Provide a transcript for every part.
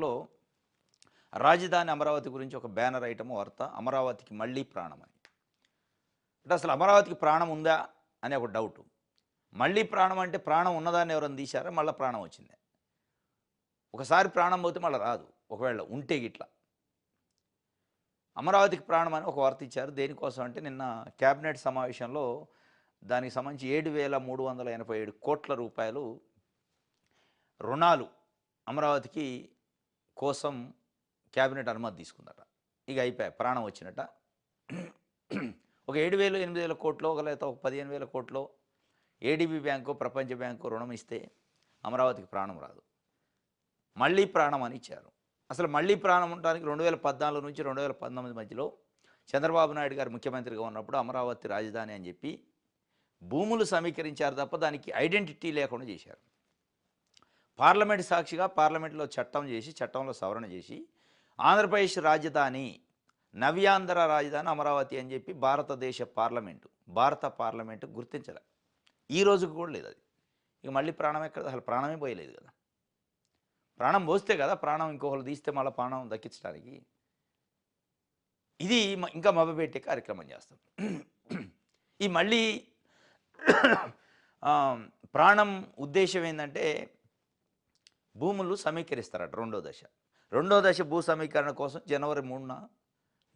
లో రాజధాని అమరావతి గురించి ఒక బ్యానర్ ఐటమ్ వార్త అమరావతికి మళ్ళీ ప్రాణం అని. అంటే అసలు అమరావతికి ప్రాణం ఉందా అనే ఒక డౌట్. మళ్ళీ ప్రాణం అంటే ప్రాణం ఉన్నదాన్ని ఎవరైనా తీశారా? మళ్ళీ ప్రాణం వచ్చింది. ఒకసారి ప్రాణం పోతే మళ్ళీ రాదు. ఒకవేళ ఉంటే గిట్లా అమరావతికి ప్రాణం అని ఒక వార్త ఇచ్చారు. దేనికోసం అంటే నిన్న కేబినెట్ సమావేశంలో దానికి సంబంధించి 7,387 కోట్ల రూపాయలు రుణాలు అమరావతికి కోసం క్యాబినెట్ అనుమతి తీసుకుందట. ఇక అయిపోయాయి, ప్రాణం వచ్చినట్ట. ఒక 7,000 8,000 కోట్లో లేకపోతే ఒక 15,000 కోట్లో ఏడీబీ బ్యాంకు ప్రపంచ బ్యాంకు రుణం ఇస్తే అమరావతికి ప్రాణం రాదు. మళ్ళీ ప్రాణం అని ఇచ్చారు. అసలు మళ్ళీ ప్రాణం ఉండడానికి 2014 నుంచి 2019 మధ్యలో చంద్రబాబు నాయుడు గారు ముఖ్యమంత్రిగా ఉన్నప్పుడు అమరావతి రాజధాని అని చెప్పి భూములు సమీకరించారు తప్ప దానికి ఐడెంటిటీ లేకుండా చేశారు. పార్లమెంట్ సాక్షిగా పార్లమెంట్లో చట్టంలో సవరణ చేసి ఆంధ్రప్రదేశ్ రాజధాని నవ్యాంధ్ర రాజధాని అమరావతి అని చెప్పి భారత పార్లమెంటు గుర్తించలే. ఈ రోజుకు కూడా లేదు అది. ఇక మళ్ళీ ప్రాణం ఎక్కడ? అసలు ప్రాణమే పోయలేదు కదా. ప్రాణం పోస్తే కదా ప్రాణం ఇంకొకరు తీస్తే మళ్ళీ ప్రాణం దక్కించడానికి. ఇది ఇంకా మభ్యపెట్టే కార్యక్రమం చేస్తాం. ఈ మళ్ళీ ప్రాణం ఉద్దేశం ఏంటంటే భూములు సమీకరిస్తారట. రెండో దశ భూ సమీకరణ కోసం జనవరి 3న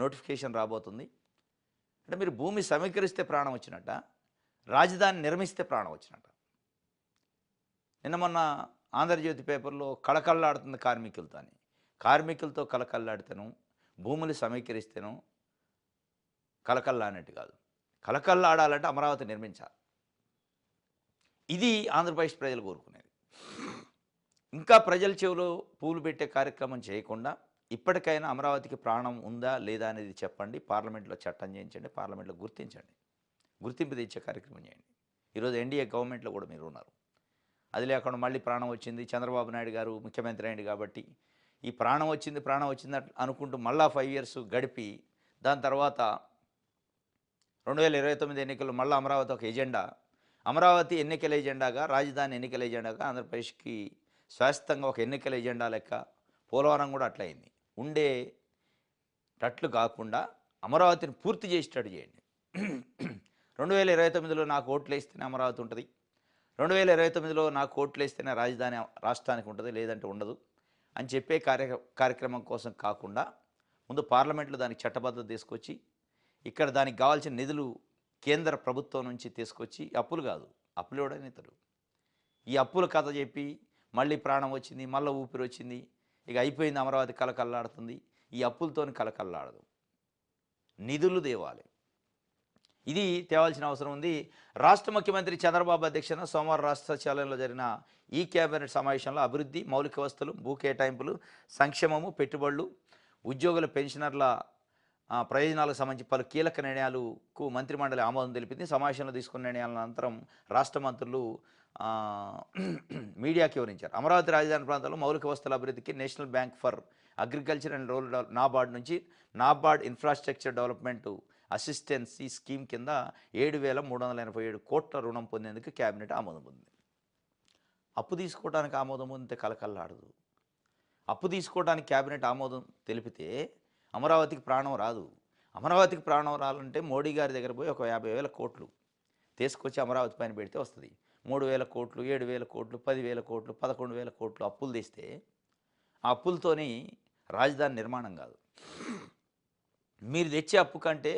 నోటిఫికేషన్ రాబోతుంది. అంటే మీరు భూమి సమీకరిస్తే ప్రాణం వచ్చినట్ట, రాజధాని నిర్మిస్తే ప్రాణం వచ్చినట్ట. నిన్న మొన్న ఆంధ్రజ్యోతి పేపర్లో కళకళలాడుతుంది కార్మికులతో కళకళలాడితేను భూములు సమీకరిస్తేను కళకళలాడినట్టు కాదు. కళకళలాడాలంటే అమరావతి నిర్మించాలి. ఇది ఆంధ్రప్రదేశ్ ప్రజలు కోరుకునేది. ఇంకా ప్రజల చెవిలో పూలు పెట్టే కార్యక్రమం చేయకుండా ఇప్పటికైనా అమరావతికి ప్రాణం ఉందా లేదా అనేది చెప్పండి. పార్లమెంట్లో చట్టం చేయించండి, పార్లమెంట్లో గుర్తింపు తెచ్చే కార్యక్రమం చేయండి. ఈరోజు ఎన్డీఏ గవర్నమెంట్లో కూడా మీరు ఉన్నారు. అది లేకుండా మళ్ళీ ప్రాణం వచ్చింది, చంద్రబాబు నాయుడు గారు ముఖ్యమంత్రి అయింది కాబట్టి ఈ ప్రాణం వచ్చింది అనుకుంటూ మళ్ళా 5 years గడిపి దాని తర్వాత 2029 ఎన్నికల్లో మళ్ళీ అమరావతి ఒక ఎజెండా, అమరావతి ఎన్నికల ఎజెండాగా, రాజధాని ఎన్నికల ఎజెండాగా, ఆంధ్రప్రదేశ్కి శాశ్వతంగా ఒక ఎన్నికల ఎజెండా లెక్క పోలవరం కూడా అట్లయింది. ఉండేటట్లు కాకుండా అమరావతిని పూర్తి చేసేటట్టు చేయండి. 2029లో నాకు ఓట్లు వేస్తేనే అమరావతి ఉంటుంది, 2029లో నాకు ఓట్లు వేస్తేనే రాజధాని రాష్ట్రానికి ఉంటుంది, లేదంటే ఉండదు అని చెప్పే కార్యక్రమం కోసం కాకుండా ముందు పార్లమెంట్లో దానికి చట్టబద్ధత తీసుకొచ్చి ఇక్కడ దానికి కావాల్సిన నిధులు కేంద్ర ప్రభుత్వం నుంచి తీసుకొచ్చి, అప్పులు కాదు, అప్పులు ఇవ్వడానికి ఇతడు ఈ అప్పుల కథ చెప్పి మళ్ళీ ప్రాణం వచ్చింది, మళ్ళీ ఊపిరి వచ్చింది, ఇక అయిపోయింది, అమరావతి కలకల్లాడుతుంది. ఈ అప్పులతోని కలకల్లాడదు, నిధులు తేవాలి. ఇది తేవాల్సిన అవసరం ఉంది. రాష్ట్ర ముఖ్యమంత్రి చంద్రబాబు అధ్యక్షతన సోమవారం రాష్ట్ర సచివాలయంలో జరిగిన ఈ కేబినెట్ సమావేశంలో అభివృద్ధి, మౌలిక వసతులు, భూ కేటాయింపులు, సంక్షేమము, పెట్టుబడులు, ఉద్యోగుల పెన్షనర్ల ప్రయోజనాలకు సంబంధించి పలు కీలక నిర్ణయాలకు మంత్రిమండలి ఆమోదం తెలిపింది. సమావేశంలో తీసుకున్న నిర్ణయాల అనంతరం రాష్ట్ర మంత్రులు మీడియాకి వివరించారు. అమరావతి రాజధాని ప్రాంతంలో మౌలిక వసతుల అభివృద్ధికి national bank for agriculture and rural NABARD నుంచి NABARD infrastructure development assistance scheme కింద 7,387 కోట్ల రుణం పొందేందుకు క్యాబినెట్ ఆమోదం పొందింది. అప్పు తీసుకోవడానికి ఆమోదం పొందితే కలకల్లాడదు. అప్పు తీసుకోవడానికి క్యాబినెట్ ఆమోదం తెలిపితే అమరావతికి ప్రాణం రాదు. అమరావతికి ప్రాణం రావాలంటే మోడీ గారి దగ్గర పోయి ఒక 50,000 కోట్లు తీసుకొచ్చి అమరావతి పైన పెడితే వస్తుంది. 3,000 కోట్లు, 7,000 కోట్లు, 10,000 కోట్లు, 11,000 కోట్లు అప్పులు తెస్తే ఆ అప్పులతోని రాజధాని నిర్మాణం కాదు. మీరు తెచ్చే అప్పు కంటే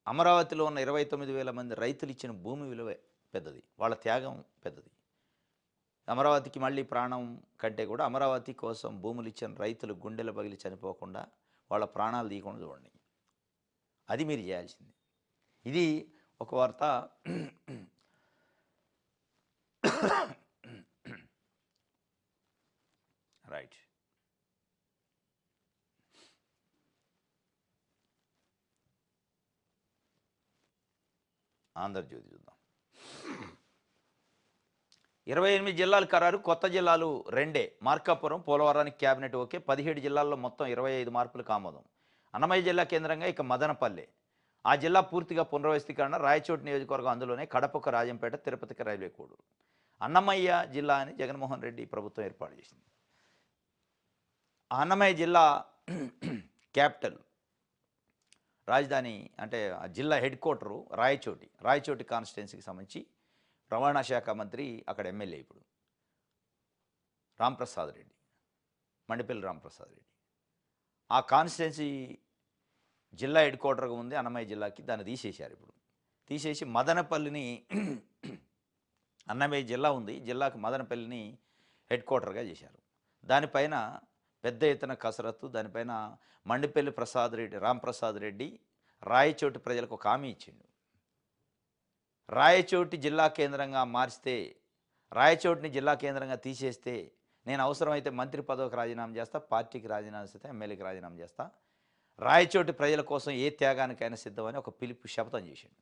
అమరావతిలో ఉన్న 29,000 మంది రైతులు ఇచ్చిన భూమి విలువ పెద్దది, వాళ్ళ త్యాగం పెద్దది. అమరావతికి మళ్ళీ ప్రాణం కంటే కూడా అమరావతి కోసం భూములు ఇచ్చిన రైతులు గుండెల పగిలి చనిపోకుండా వాళ్ళ ప్రాణాలు తీయకుండా చూడండి. అది మీరు చేయాల్సింది. ఇది ఒక వార్త. రైట్. ఆంధ్రజ్యోతి చూద్దాం. 28 జిల్లాలు ఖరారు, కొత్త జిల్లాలు 2. మార్కాపురం, పోలవరానికి క్యాబినెట్ ఓకే. 17 జిల్లాల్లో మొత్తం 25 మార్పులకు ఆమోదం. అన్నమయ్య జిల్లా కేంద్రంగా ఇక మదనపల్లె. ఆ జిల్లా పూర్తిగా పునర్వ్యవస్థీకరణ. రాయచోటి నియోజకవర్గం అందులోనే. కడపకు రాజంపేట, తిరుపతికి రైల్వే కోడు. అన్నమయ్య జిల్లా అని జగన్మోహన్ రెడ్డి ప్రభుత్వం ఏర్పాటు చేసింది. అన్నమయ్య జిల్లా క్యాపిటల్ రాజధాని అంటే ఆ జిల్లా హెడ్ క్వార్టరు రాయచోటి కాన్స్టిట్యున్సీకి సంబంధించి రవాణా శాఖ మంత్రి అక్కడ ఎమ్మెల్యే ఇప్పుడు రాంప్రసాద్ రెడ్డి, మండిపల్లి రాంప్రసాద్ రెడ్డి. ఆ కాన్స్టిట్యున్సీ జిల్లా హెడ్ క్వార్టర్గా ఉంది అన్నమయ్య జిల్లాకి, దాన్ని తీసేశారు. ఇప్పుడు తీసేసి మదనపల్లిని అన్నమయ్య జిల్లా ఉంది, జిల్లాకు మదనపల్లిని హెడ్ క్వార్టర్గా చేశారు. దానిపైన పెద్ద ఎత్తున కసరత్తు, దానిపైన మండిపల్లి రాంప్రసాద్ రెడ్డి రాయచోటి ప్రజలకు ఒక హామీ ఇచ్చిండు. రాయచోటి జిల్లా కేంద్రంగా మార్చితే, రాయచోటిని జిల్లా కేంద్రంగా తీసేస్తే నేను అవసరమైతే మంత్రి పదవికి రాజీనామా చేస్తా, పార్టీకి రాజీనామా చేస్తా, ఎమ్మెల్యేకి రాజీనామా చేస్తా, రాయచోటి ప్రజల కోసం ఏ త్యాగానికైనా సిద్ధమని ఒక శపథం చేసిండు.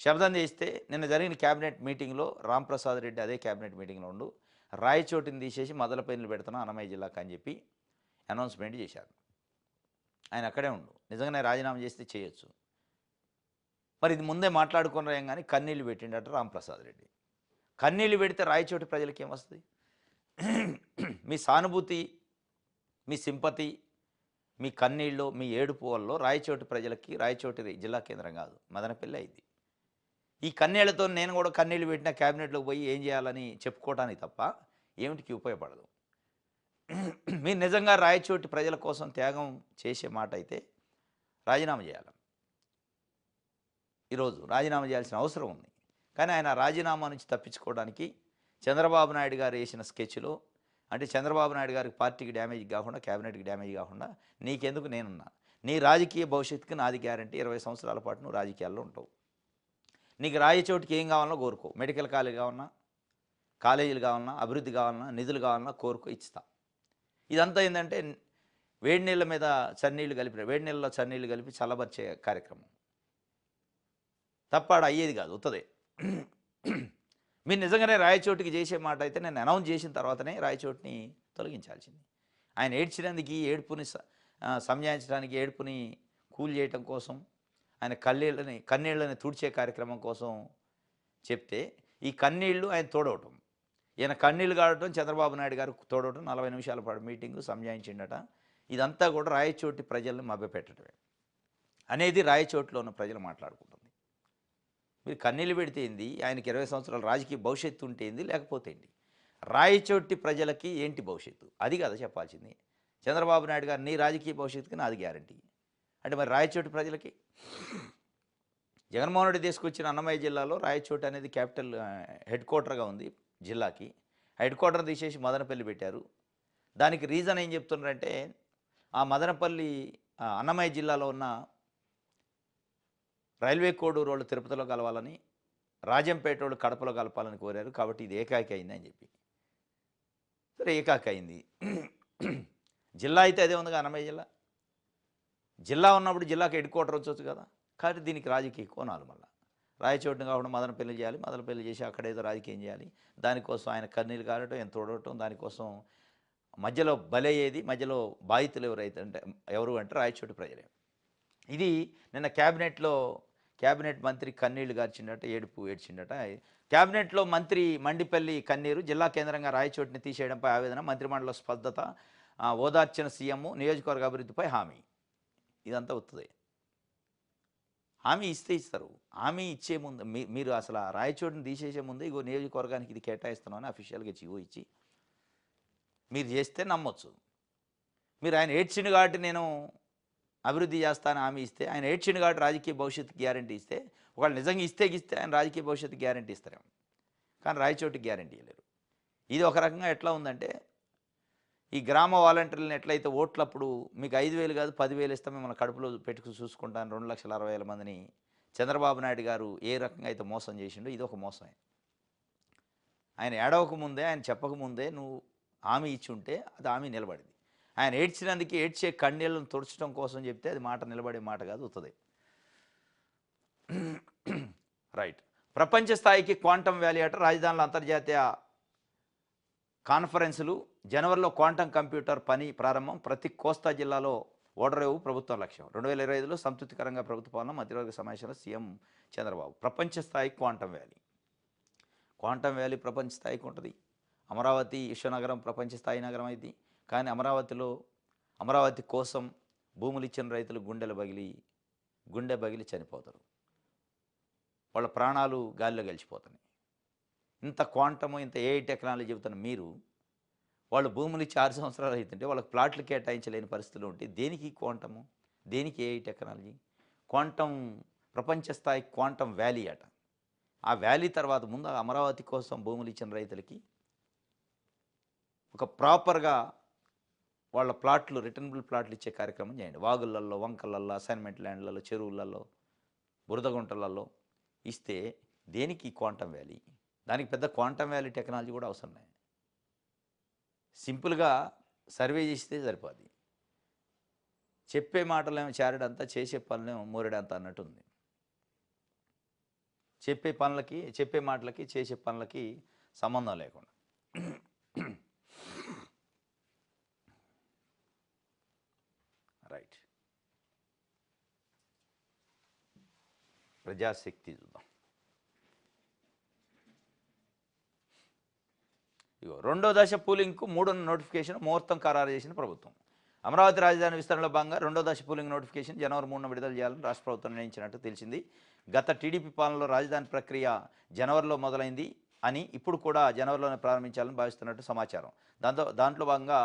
శపథం చేస్తే నిన్న జరిగిన క్యాబినెట్ మీటింగ్లో రాంప్రసాద్ రెడ్డి అదే క్యాబినెట్ మీటింగ్లో ఉండు రాయచోటిని తీసేసి మొదలపైనలు పెడుతున్నా అన్నమయ్య జిల్లాకు అని చెప్పి అనౌన్స్మెంట్ చేశారు. ఆయన అక్కడే ఉండు, నిజంగానే రాజీనామా చేస్తే చేయొచ్చు. మరి ఇది ముందే మాట్లాడుకున్నాం కానీ కన్నీళ్ళు పెట్టిండట రాంప్రసాద్ రెడ్డి. కన్నీళ్ళు పెడితే రాయచోటి ప్రజలకి ఏమొస్తుంది? మీ సానుభూతి, మీ సింపతి, మీ కన్నీళ్ళు, మీ ఏడుపు వల్ల రాయచోటి ప్రజలకి రాయచోటి జిల్లా కేంద్రం కాదు మదనపల్లి అయింది. ఈ కన్నీళ్లతో నేను కూడా కన్నీళ్ళు పెట్టిన క్యాబినెట్లోకి పోయి ఏం చేయాలని చెప్పుకోవటానికి తప్ప ఏమిటికి ఉపయోగపడదు. మీరు నిజంగా రాయచోటి ప్రజల కోసం త్యాగం చేసే మాట అయితే రాజీనామా చేయాలి. ఈరోజు రాజీనామా చేయాల్సిన అవసరం ఉంది. కానీ ఆయన రాజీనామా నుంచి తప్పించుకోవడానికి చంద్రబాబు నాయుడు గారు వేసిన స్కెచ్లో, అంటే చంద్రబాబు నాయుడు గారికి పార్టీకి డ్యామేజ్ కాకుండా, క్యాబినెట్కి డ్యామేజ్ కాకుండా, నీకెందుకు నేనున్నా, నీ రాజకీయ భవిష్యత్తుకి నాది గ్యారంటీ, 20 సంవత్సరాల పాటు నువ్వు రాజకీయాల్లో ఉంటావు, నీకు రాయచోటికి ఏం కావాలన్నా కోరుకో, మెడికల్ కాలేజ్ కావాలన్నా, కాలేజీలు కావాలన్నా, అభివృద్ధి కావాలన్నా, నిధులు కావాలన్నా కోరుకో, ఇస్తా. ఇదంతా ఏంటంటే వేడి నీళ్ళ మీద చన్నీళ్ళు కలిపి, వేడి నీళ్ళలో చన్నీళ్ళు కలిపి చల్లబరిచే కార్యక్రమం తప్ప ఆడ అయ్యేది కాదు, ఉత్తదే. మీరు నిజంగానే రాయచోటికి చేసే మాట అయితే నేను అనౌన్స్ చేసిన తర్వాతనే రాయచోటిని తొలగించాల్సింది. ఆయన ఏడ్చినందుకు ఈ ఏడుపుని సంజాయించడానికి, ఏడుపుని కూల్ చేయటం కోసం, ఆయన కన్నీళ్ళని తుడిచే కార్యక్రమం కోసం చెప్తే ఈ కన్నీళ్లు ఆయన తోడవటం, ఈయన కన్నీళ్ళు కావటం, చంద్రబాబు నాయుడు గారు తోడవటం, 40 నిమిషాల పాటు మీటింగు సంజాయించిండట. ఇదంతా కూడా రాయచోటి ప్రజల్ని మభ్యపెట్టడమే అనేది రాయచోటిలో ఉన్న ప్రజలు మాట్లాడుకుంటుంది. మీరు కన్నీళ్ళు పెడితే ఏంది, ఆయనకి 20 సంవత్సరాల రాజకీయ భవిష్యత్తు ఉంటే ఏంది, లేకపోతే ఏంటి, రాయచోటి ప్రజలకి ఏంటి భవిష్యత్తు, అది కదా చెప్పాల్సింది. చంద్రబాబు నాయుడు గారు నీ రాజకీయ భవిష్యత్తుకి నాది గ్యారంటీ అంటే మరి రాయచోటి ప్రజలకి జగన్మోహన్ రెడ్డి తీసుకొచ్చిన అన్నమయ్య జిల్లాలో రాయచోటి అనేది క్యాపిటల్ హెడ్ క్వార్టర్గా ఉంది జిల్లాకి. హెడ్ క్వార్టర్ తీసేసి మదనపల్లి పెట్టారు. దానికి రీజన్ ఏం చెప్తున్నారంటే ఆ మదనపల్లి అన్నమయ్య జిల్లాలో ఉన్న రైల్వే కోడూరు వాళ్ళు తిరుపతిలో కలవాలని, రాజంపేట వాళ్ళు కడపలో కలపాలని కోరారు, కాబట్టి ఇది ఏకాకి అయిందని చెప్పి. సరే ఏకాకి అయింది. జిల్లా అయితే అదే ఉందిగా అన్నమయ్య జిల్లా ఉన్నప్పుడు జిల్లాకి హెడ్ క్వార్టర్ వచ్చొచ్చు కదా. కాబట్టి దీనికి రాజకీయ కోణాలు మళ్ళీ రాయచోటిని కాకుండా మదనపల్లి చేయాలి, మదనపల్లి చేసి అక్కడేదో రాజకీయం చేయాలి, దానికోసం ఆయన కన్నీళ్ళు కారటం, ఎంత తోడటం, దానికోసం మధ్యలో బలయ్యేది, మధ్యలో బాధితులు ఎవరు అంటే రాయచోటి ప్రజలే. ఇది నిన్న క్యాబినెట్ మంత్రి కన్నీళ్లు గార్చిండట, ఏడ్చిండట. క్యాబినెట్లో మంత్రి మండిపల్లి కన్నీరు, జిల్లా కేంద్రంగా రాయచోటిని తీసేయడంపై ఆవేదన, మంత్రిమండలి స్పష్టత, ఓదార్చిన సీఎం, నియోజకవర్గ అభివృద్ధిపై హామీ. ఇదంతా వస్తుంది. హామీ ఇస్తే ఇస్తారు. హామీ ఇచ్చే ముందు మీరు అసలు ఆ రాయచోటిని తీసేసే ముందే ఇగో నియోజకవర్గానికి ఇది కేటాయిస్తున్నామని అఫీషియల్గా జీవో ఇచ్చి మీరు చేస్తే నమ్మొచ్చు. మీరు ఆయన ఏడ్చిండు కాబట్టి నేను అభివృద్ధి చేస్తానని హామీ ఇస్తే, ఆయన ఏడ్చిండు కాబట్టి రాజకీయ భవిష్యత్తు గ్యారంటీ ఇస్తే, ఒకవేళ నిజంగా ఇస్తే ఆయన రాజకీయ భవిష్యత్తు గ్యారంటీ ఇస్తారేమో, కానీ రాయచోటికి గ్యారంటీ ఇవ్వలేరు. ఇది ఒక రకంగా ఎట్లా ఉందంటే ఈ గ్రామ వాలంటీర్లను ఎట్లయితే ఓట్లప్పుడు మీకు 5,000 కాదు 10,000 ఇస్తాం మిమ్మల్ని కడుపులో పెట్టుకుని చూసుకుంటాను 2,60,000 మందిని చంద్రబాబు నాయుడు గారు ఏ రకంగా అయితే మోసం చేసిండో ఇది ఒక మోసమే. ఆయన ఏడవకముందే, ఆయన చెప్పకముందే నువ్వు హామీ ఇచ్చి ఉంటే అది హామీ నిలబడింది. ఆయన ఏడ్చినందుకు ఏడ్చే కన్నీళ్లను తుడచడం కోసం చెప్తే అది మాట నిలబడే మాట కాదు, అవుతుంది. రైట్. ప్రపంచ స్థాయికి క్వాంటమ్ వ్యాలీ అట, రాజధానిలో అంతర్జాతీయ కాన్ఫరెన్సులు, జనవరిలో క్వాంటం కంప్యూటర్ పని ప్రారంభం, ప్రతి కోస్తా జిల్లాలో ఓడరేవు ప్రభుత్వం లక్ష్యం. 2025లో సంతృప్తికరంగా ప్రభుత్వ పాలన, మంత్రివర్గ సమావేశంలో సీఎం చంద్రబాబు. ప్రపంచ స్థాయి క్వాంటమ్ వ్యాలీ ప్రపంచ స్థాయికి ఉంటుంది. అమరావతి విశ్వనగరం, ప్రపంచ స్థాయి నగరం అయింది. కానీ అమరావతి కోసం భూములు ఇచ్చిన రైతులు గుండె బగిలి చనిపోతారు. వాళ్ళ ప్రాణాలు గాలిలో గెలిచిపోతున్నాయి. ఇంత క్వాంటము, ఇంత ఏఐ టెక్నాలజీ చెబుతున్న మీరు, వాళ్ళు భూములు ఇచ్చి 6 సంవత్సరాలు అవుతుంటే వాళ్ళకి ప్లాట్లు కేటాయించలేని పరిస్థితులు ఉంటే దేనికి క్వాంటము, దేనికి ఏఐ టెక్నాలజీ? క్వాంటం ప్రపంచ స్థాయి క్వాంటం వ్యాలీ అట. ఆ వ్యాలీ తర్వాత ముందు అమరావతి కోసం భూములు ఇచ్చిన రైతులకి ఒక ప్రాపర్గా వాళ్ళ ప్లాట్లు, రిటర్నబుల్ ప్లాట్లు ఇచ్చే కార్యక్రమం చేయండి. వాగులల్లో, వంకలల్లో, అసైన్మెంట్ ల్యాండ్లలో, చెరువులలో, బురదగుంటలలో ఇస్తే దేనికి క్వాంటం వ్యాలీ? దానికి పెద్ద క్వాంటం వ్యాలీ టెక్నాలజీ కూడా అవసరం లేదు. సింపుల్గా సర్వే చేస్తే సరిపోద్ది. చెప్పే మాటలేమో చారెడంతా, చేసే పనులేమో మోరెడంతా అన్నట్టు ఉంది. చెప్పే మాటలకి చేసే పనులకి సంబంధం లేకుండా. రైట్, ప్రజాశక్తి చూద్దాం. ఇగో రెండో దశ పూలింగ్కు 3వ నోటిఫికేషన్ ముహూర్తం ఖరారు చేసిన ప్రభుత్వం. అమరావతి రాజధాని విస్తరణలో భాగంగా రెండో దశ పూలింగ్ నోటిఫికేషన్ జనవరి 3న విడుదల చేయాలని రాష్ట్ర ప్రభుత్వం నిర్ణయించినట్టు తెలిసింది. గత టీడీపీ పాలనలో రాజధాని ప్రక్రియ జనవరిలో మొదలైంది అని, ఇప్పుడు కూడా జనవరిలోనే ప్రారంభించాలని భావిస్తున్నట్టు సమాచారం. దాంట్లో భాగంగా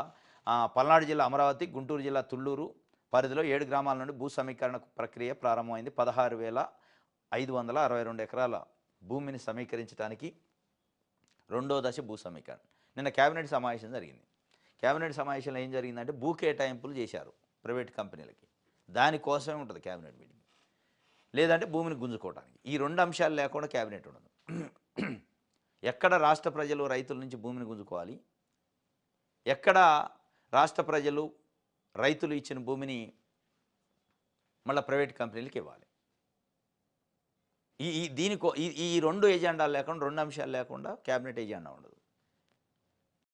పల్నాడు జిల్లా అమరావతి, గుంటూరు జిల్లా తుళ్లూరు పరిధిలో 7 గ్రామాల నుండి భూ సమీకరణ ప్రక్రియ ప్రారంభమైంది. 16,562 ఎకరాల భూమిని సమీకరించడానికి రెండో దశ భూ సమీకరణ. నిన్న కేబినెట్ సమావేశం జరిగింది. కేబినెట్ సమావేశంలో ఏం జరిగిందంటే భూ కేటాయింపులు చేశారు ప్రైవేట్ కంపెనీలకి. దానికోసమే ఉంటుంది కేబినెట్ మీటింగ్, లేదంటే భూమిని గుంజుకోవడానికి. ఈ 2 అంశాలు లేకుండా కేబినెట్ ఉండదు. ఎక్కడ రాష్ట్ర ప్రజలు రైతుల నుంచి భూమిని గుంజుకోవాలి, ఎక్కడ రాష్ట్ర ప్రజలు రైతులు ఇచ్చిన భూమిని మళ్ళీ ప్రైవేట్ కంపెనీలకు ఇవ్వాలి. ఈ 2 ఎజెండాలు లేకుండా, 2 అంశాలు లేకుండా కేబినెట్ ఎజెండా ఉండదు.